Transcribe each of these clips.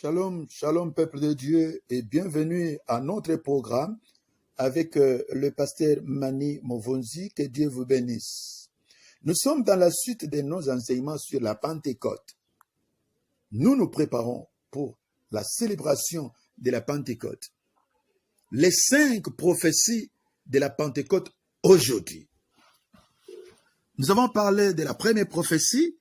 Shalom, shalom peuple de Dieu et bienvenue à notre programme avec le pasteur Mani Movonzi, que Dieu vous bénisse. Nous sommes dans la suite de nos enseignements sur la Pentecôte. Nous nous préparons pour la célébration de la Pentecôte. Les 5 prophéties de la Pentecôte aujourd'hui. Nous avons parlé de la première prophétie.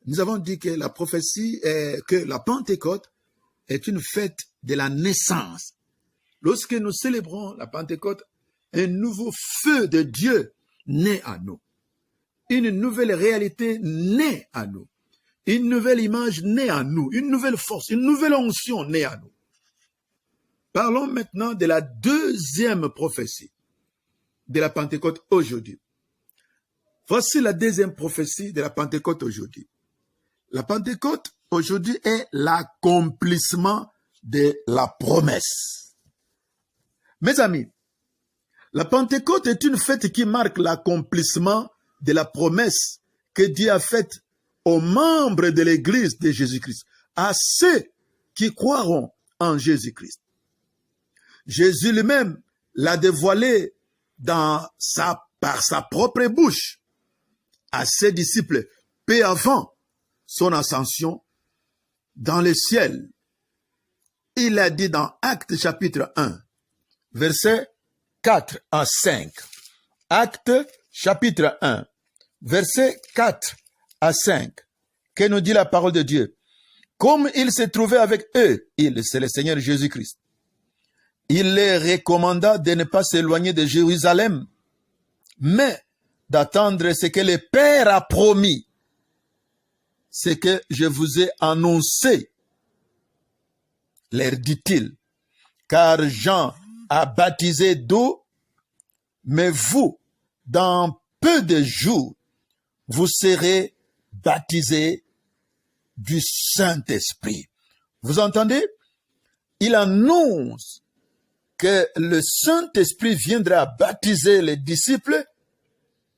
Nous avons dit que la prophétie est que la Pentecôte est une fête de la naissance. Lorsque nous célébrons la Pentecôte, un nouveau feu de Dieu naît à nous. Une nouvelle réalité naît à nous. Une nouvelle image naît à nous. Une nouvelle force, une nouvelle onction naît à nous. Parlons maintenant de la deuxième prophétie de la Pentecôte aujourd'hui. Voici la deuxième prophétie de la Pentecôte aujourd'hui. La Pentecôte aujourd'hui est l'accomplissement de la promesse. Mes amis, la Pentecôte est une fête qui marque l'accomplissement de la promesse que Dieu a faite aux membres de l'Église de Jésus-Christ, à ceux qui croiront en Jésus-Christ. Jésus lui-même l'a dévoilé par sa propre bouche à ses disciples, peu avant son ascension dans le ciel. Il a dit dans Actes chapitre 1, versets 4 à 5. Actes chapitre 1, versets 4 à 5. Que nous dit la parole de Dieu? Comme il se trouvait avec eux, c'est le Seigneur Jésus-Christ, il les recommanda de ne pas s'éloigner de Jérusalem, mais d'attendre ce que le Père a promis, ce que je vous ai annoncé, leur dit-il, car Jean a baptisé d'eau, mais vous, dans peu de jours, vous serez baptisés du Saint-Esprit. Vous entendez? Il annonce que le Saint-Esprit viendra baptiser les disciples.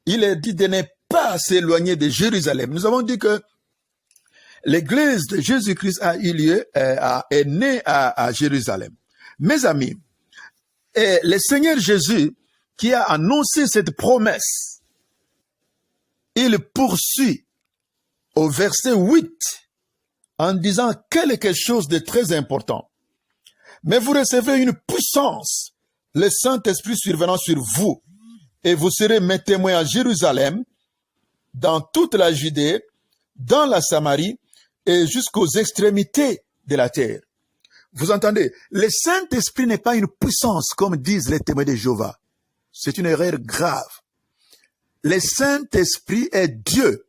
Il est dit de ne pas s'éloigner de Jérusalem. Nous avons dit que l'Église de Jésus-Christ a eu lieu, est née à Jérusalem. Mes amis, le Seigneur Jésus qui a annoncé cette promesse, il poursuit au verset 8 en disant quelque chose de très important. Mais vous recevrez une puissance, le Saint-Esprit survenant sur vous, et vous serez mes témoins à Jérusalem, dans toute la Judée, dans la Samarie, et jusqu'aux extrémités de la terre. Vous entendez? Le Saint-Esprit n'est pas une puissance, comme disent les témoins de Jéhovah. C'est une erreur grave. Le Saint-Esprit est Dieu.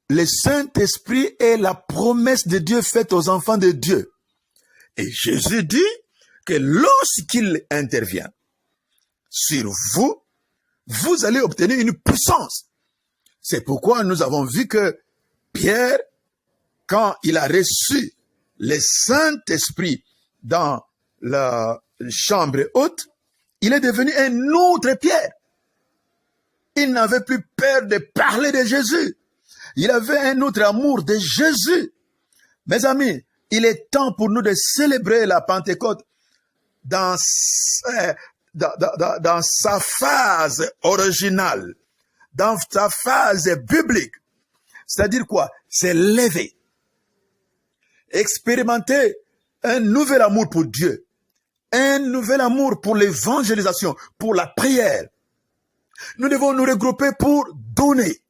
Le Saint-Esprit est la promesse de Dieu faite aux enfants de Dieu. Et Jésus dit que lorsqu'il intervient sur vous, vous allez obtenir une puissance. C'est pourquoi nous avons vu que Pierre, quand il a reçu le Saint-Esprit dans la chambre haute, il est devenu un autre Pierre. Il n'avait plus peur de parler de Jésus. Il avait un autre amour de Jésus. Mes amis, il est temps pour nous de célébrer la Pentecôte dans sa phase originale, dans sa phase biblique. C'est-à-dire quoi? C'est lever. Expérimenter un nouvel amour pour Dieu. Un nouvel amour pour l'évangélisation, pour la prière. Nous devons nous regrouper pour donner.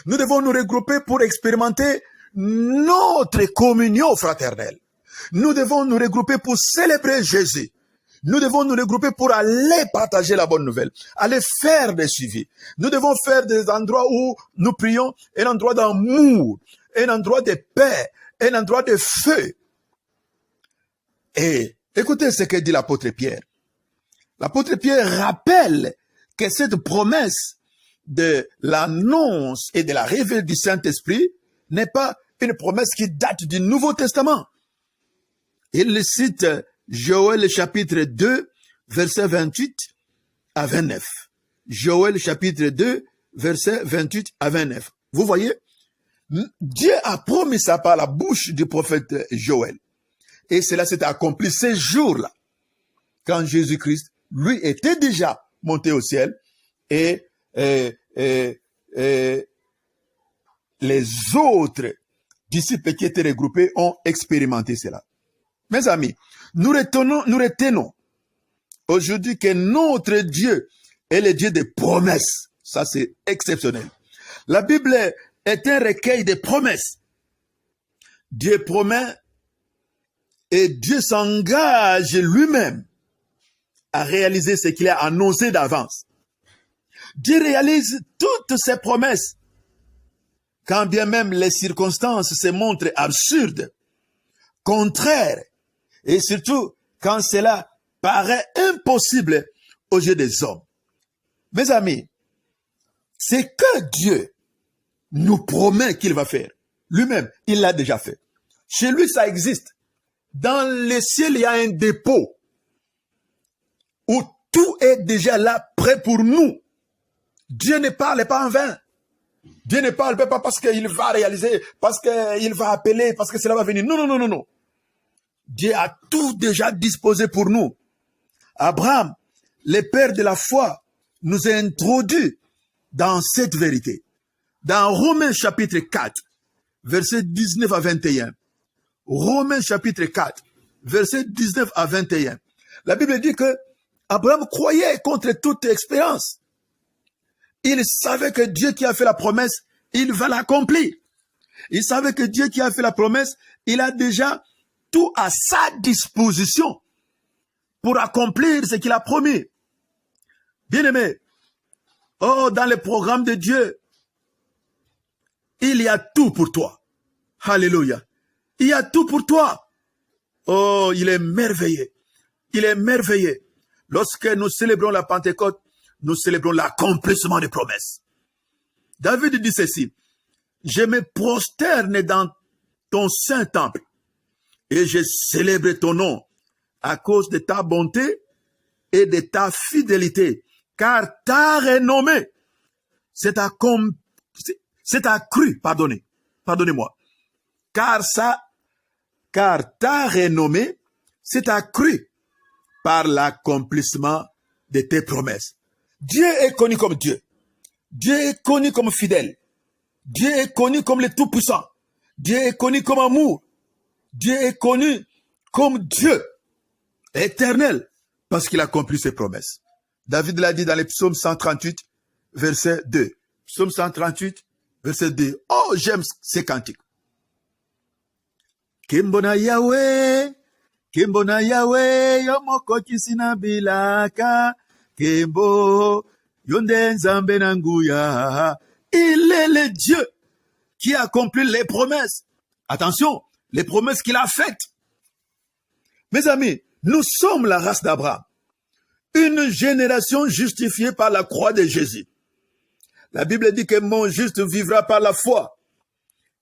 Nous devons nous regrouper pour expérimenter notre communion fraternelle. Nous devons nous regrouper pour célébrer Jésus. Nous devons nous regrouper pour aller partager la bonne nouvelle, aller faire des suivis. Nous devons faire des endroits où nous prions, un endroit d'amour, un endroit de paix, un endroit de feu. Et écoutez ce que dit l'apôtre Pierre. L'apôtre Pierre rappelle que cette promesse de l'annonce et de la révélation du Saint-Esprit n'est pas une promesse qui date du Nouveau Testament. Il cite Joël chapitre 2, verset 28 à 29. Joël chapitre 2, verset 28 à 29. Vous voyez, Dieu a promis ça par la bouche du prophète Joël. Et cela s'est accompli ces jours-là, quand Jésus-Christ, lui, était déjà monté au ciel et les autres disciples qui étaient regroupés ont expérimenté cela. Mes amis, nous retenons aujourd'hui que notre Dieu est le Dieu des promesses. Ça, c'est exceptionnel. La Bible est un recueil de promesses. Dieu promet et Dieu s'engage lui-même à réaliser ce qu'il a annoncé d'avance. Dieu réalise toutes ses promesses, quand bien même les circonstances se montrent absurdes, contraires, et surtout quand cela paraît impossible aux yeux des hommes. Mes amis, c'est que Dieu nous promet qu'il va faire. Lui-même, il l'a déjà fait. Chez lui, ça existe. Dans les cieux, il y a un dépôt où tout est déjà là, prêt pour nous. Dieu ne parle pas en vain. Dieu ne parle pas parce qu'il va réaliser, parce qu'il va appeler, parce que cela va venir. Non, non, non, non, non. Dieu a tout déjà disposé pour nous. Abraham, le père de la foi, nous a introduit dans cette vérité. Dans Romains chapitre 4, versets 19 à 21. Romains chapitre 4, versets 19 à 21. La Bible dit que Abraham croyait contre toute expérience. Il savait que Dieu qui a fait la promesse, il va l'accomplir. Il savait que Dieu qui a fait la promesse, il a déjà tout à sa disposition pour accomplir ce qu'il a promis. Bien-aimé, oh, dans le programme de Dieu, il y a tout pour toi. Alléluia. Il y a tout pour toi. Oh, il est merveilleux. Il est merveilleux. Lorsque nous célébrons la Pentecôte, nous célébrons l'accomplissement des promesses. David dit ceci: je me prosterne dans ton saint temple et je célèbre ton nom à cause de ta bonté et de ta fidélité, car ta renommée s'est accrue, pardonnez-moi, car ta renommée s'est accrue par l'accomplissement de tes promesses. Dieu est connu comme Dieu. Dieu est connu comme fidèle. Dieu est connu comme le Tout-Puissant. Dieu est connu comme amour. Dieu est connu comme Dieu éternel parce qu'il a accompli ses promesses. David l'a dit dans le psaume 138, verset 2. Psaume 138, verset 2. Oh, j'aime ces cantiques. Kimbona Yahweh, yomoko kisina bilaka, Kimbo, yonde nzambe nanguya. Il est le Dieu qui accomplit les promesses. Attention, les promesses qu'il a faites. Mes amis, nous sommes la race d'Abraham, une génération justifiée par la croix de Jésus. La Bible dit que mon juste vivra par la foi.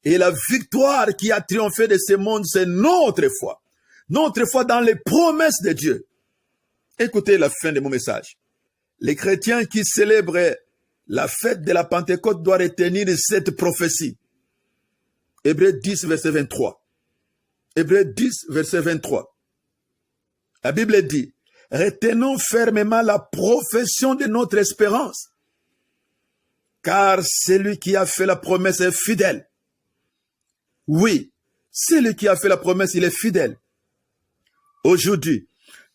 Et la victoire qui a triomphé de ce monde, c'est notre foi. Notre foi dans les promesses de Dieu. Écoutez la fin de mon message. Les chrétiens qui célèbrent la fête de la Pentecôte doivent retenir cette prophétie. Hébreux 10, verset 23. Hébreux 10, verset 23. La Bible dit: retenons fermement la profession de notre espérance, car celui qui a fait la promesse est fidèle. Oui, celui qui a fait la promesse, il est fidèle. Aujourd'hui,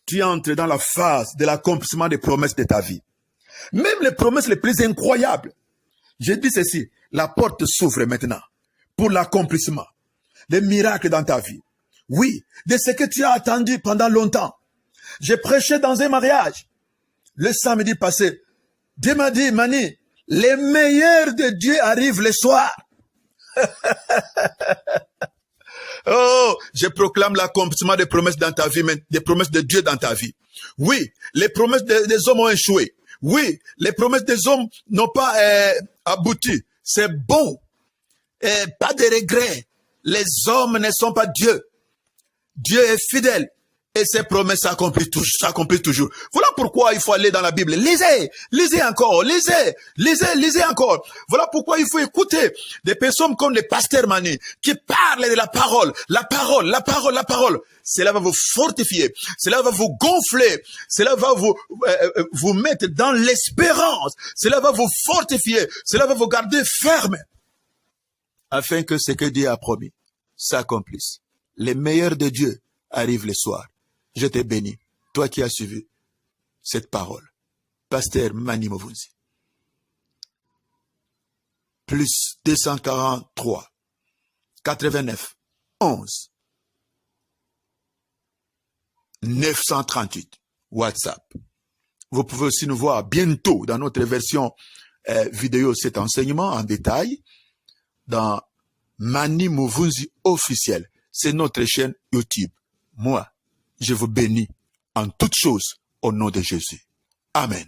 tu entres dans la phase de l'accomplissement des promesses de ta vie. Même les promesses les plus incroyables. Je dis ceci, la porte s'ouvre maintenant pour l'accomplissement des miracles dans ta vie. Oui, de ce que tu as attendu pendant longtemps. J'ai prêché dans un mariage. Le samedi passé, Dieu m'a dit: Mani, les meilleurs de Dieu arrivent le soir. Oh, je proclame l'accomplissement des promesses dans ta vie, des promesses de Dieu dans ta vie. Oui, les promesses des hommes ont échoué. Oui, les promesses des hommes n'ont pas abouti. C'est bon. Pas de regrets. Les hommes ne sont pas Dieu. Dieu est fidèle. Et ces promesses s'accomplissent toujours. Voilà pourquoi il faut aller dans la Bible. Lisez encore, lisez encore. Voilà pourquoi il faut écouter des personnes comme le pasteur Mani qui parlent de la parole. Cela va vous fortifier, cela va vous gonfler, cela va vous mettre dans l'espérance, cela va vous fortifier, cela va vous garder ferme, afin que ce que Dieu a promis s'accomplisse. Les meilleurs de Dieu arrivent le soir. Je te bénis, toi qui as suivi cette parole. Pasteur Mani Mouvunzi. Plus 243 89 11 938 WhatsApp. Vous pouvez aussi nous voir bientôt dans notre version vidéo cet enseignement en détail dans Mani Mouvunzi officiel. C'est notre chaîne YouTube. Moi, je vous bénis en toutes choses au nom de Jésus. Amen.